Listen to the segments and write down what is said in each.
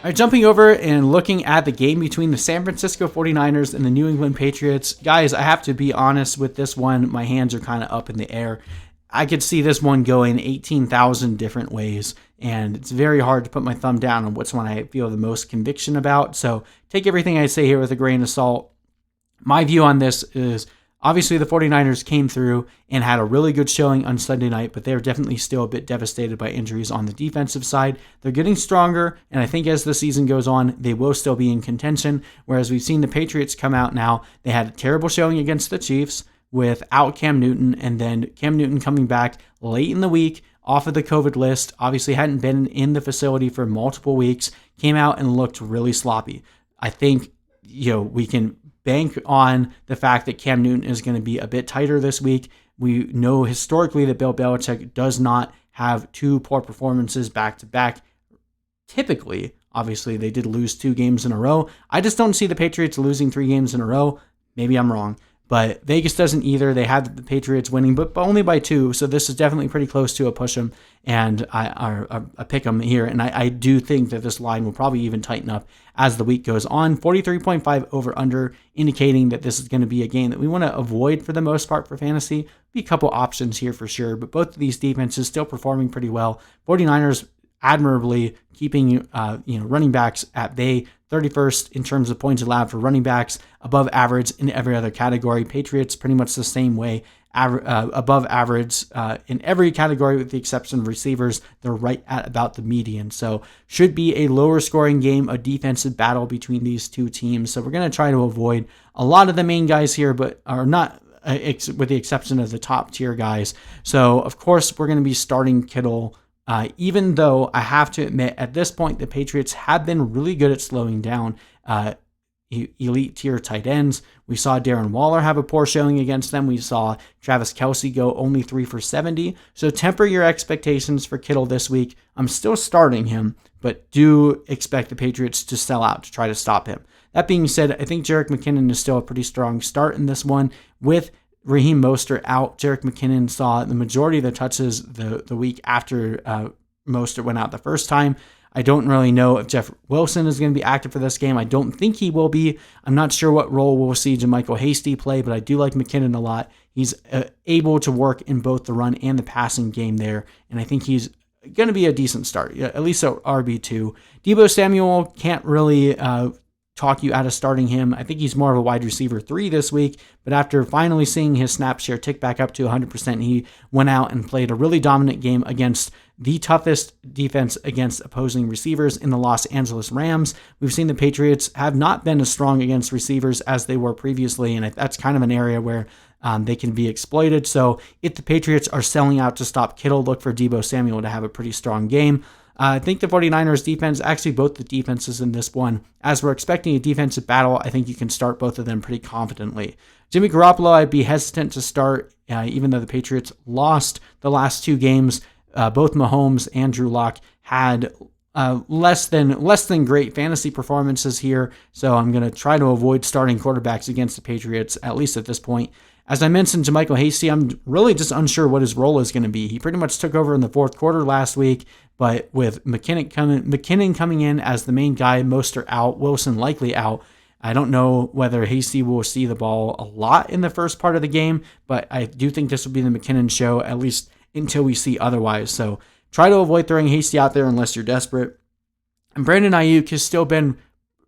All right, jumping over and looking at the game between the San Francisco 49ers and the New England Patriots. Guys, I have to be honest with this one. My hands are kind of up in the air. I could see this one going 18,000 different ways, and it's very hard to put my thumb down on which one I feel the most conviction about. So take everything I say here with a grain of salt. My view on this is obviously the 49ers came through and had a really good showing on Sunday night, but they're definitely still a bit devastated by injuries on the defensive side. They're getting stronger, and I think as the season goes on, they will still be in contention, whereas we've seen the Patriots come out now. They had a terrible showing against the Chiefs without Cam Newton, and then Cam Newton coming back late in the week off of the COVID list, obviously hadn't been in the facility for multiple weeks, came out and looked really sloppy. I think, we can bank on the fact that Cam Newton is going to be a bit tighter this week. We know historically that Bill Belichick does not have two poor performances back to back. Typically, obviously, they did lose 2 games in a row. I just don't see the Patriots losing 3 games in a row. Maybe I'm wrong, but Vegas doesn't either. They had the Patriots winning, but only by 2. So this is definitely pretty close to a push 'em and a pick 'em here. And I do think that this line will probably even tighten up as the week goes on. 43.5 over under, indicating that this is going to be a game that we want to avoid for the most part for fantasy. Be a couple options here for sure, but both of these defenses still performing pretty well. 49ers admirably keeping running backs at bay, 31st in terms of points allowed for running backs, above average in every other category. Patriots pretty much the same way, above average in every category with the exception of receivers. They're right at about the median. So should be a lower scoring game, a defensive battle between these two teams. So we're going to try to avoid a lot of the main guys here, but are not with the exception of the top tier guys. So of course we're going to be starting Kittle. Even though I have to admit, at this point, the Patriots have been really good at slowing down elite tier tight ends. We saw Darren Waller have a poor showing against them. We saw Travis Kelce go only 3 for 70. So temper your expectations for Kittle this week. I'm still starting him, but do expect the Patriots to sell out to try to stop him. That being said, I think Jerick McKinnon is still a pretty strong start in this one with Raheem Mostert out. Jerick McKinnon saw the majority of the touches the week after Mostert went out the first time. I don't really know if Jeff Wilson is going to be active for this game. I don't think he will be. I'm not sure what role we'll see JaMycal Hasty play, but I do like McKinnon a lot. He's able to work in both the run and the passing game there, and I think he's going to be a decent start, at least at RB2. Deebo Samuel can't really talk you out of starting him. I think he's more of a wide receiver 3 this week, but after finally seeing his snap share tick back up to 100%, he went out and played a really dominant game against the toughest defense against opposing receivers in the Los Angeles Rams. We've seen the Patriots have not been as strong against receivers as they were previously, and that's kind of an area where they can be exploited. So if the Patriots are selling out to stop Kittle, look for Deebo Samuel to have a pretty strong game. I think the 49ers defense, actually both the defenses in this one, as we're expecting a defensive battle, I think you can start both of them pretty confidently. Jimmy Garoppolo, I'd be hesitant to start, even though the Patriots lost the last 2 games. Both Mahomes and Drew Lock had less than great fantasy performances here, so I'm going to try to avoid starting quarterbacks against the Patriots, at least at this point. As I mentioned, JaMycal Hasty, I'm really just unsure what his role is going to be. He pretty much took over in the fourth quarter last week, but with McKinnon coming in as the main guy, Mostert out, Wilson likely out, I don't know whether Hasty will see the ball a lot in the first part of the game, but I do think this will be the McKinnon show, at least until we see otherwise. So try to avoid throwing Hasty out there unless you're desperate. And Brandon Aiyuk has still been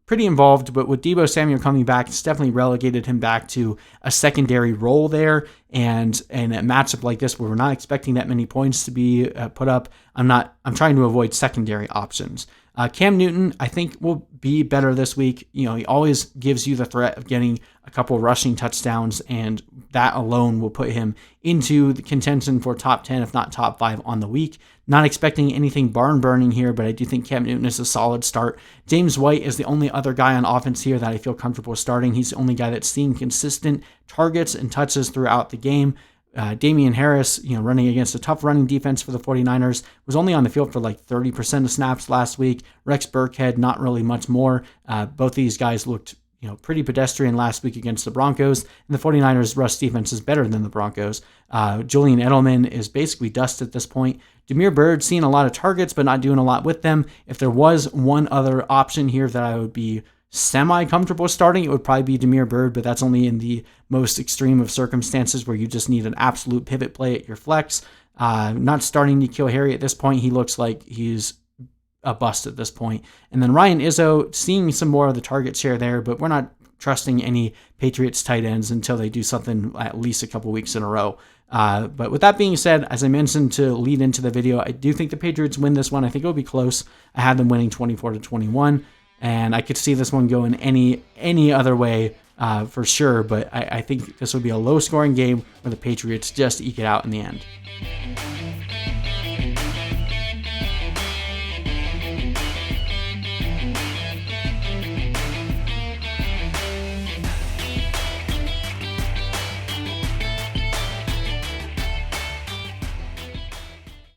pretty involved, but with Deebo Samuel coming back, it's definitely relegated him back to a secondary role there. And in a matchup like this where we're not expecting that many points to be put up, I'm trying to avoid secondary options. Cam Newton, I think, will be better this week. He always gives you the threat of getting a couple rushing touchdowns, and that alone will put him into the contention for top 10, if not top 5 on the week. Not expecting anything barn-burning here, but I do think Cam Newton is a solid start. James White is the only other guy on offense here that I feel comfortable starting. He's the only guy that's seeing consistent targets and touches throughout the game. Damien Harris, running against a tough running defense for the 49ers, was only on the field for like 30% of snaps last week. Rex Burkhead, not really much more. Both these guys looked pretty pedestrian last week against the Broncos, and the 49ers rush defense is better than the Broncos. Julian Edelman is basically dust at this point. Damire Byrd seeing a lot of targets, but not doing a lot with them. If there was one other option here that I would be semi-comfortable starting, it would probably be Damire Byrd, but that's only in the most extreme of circumstances where you just need an absolute pivot play at your flex. Not starting N'Keal Harry at this point. He looks like he's a bust at this point. And then Ryan Izzo, seeing some more of the target share there, but we're not trusting any Patriots tight ends until they do something at least a couple weeks in a row. But with that being said, as I mentioned to lead into the video, I do think the Patriots win this one. I think it'll be close. I have them winning 24-21. And I could see this one going any other way for sure. But I think this would be a low-scoring game where the Patriots just eke it out in the end.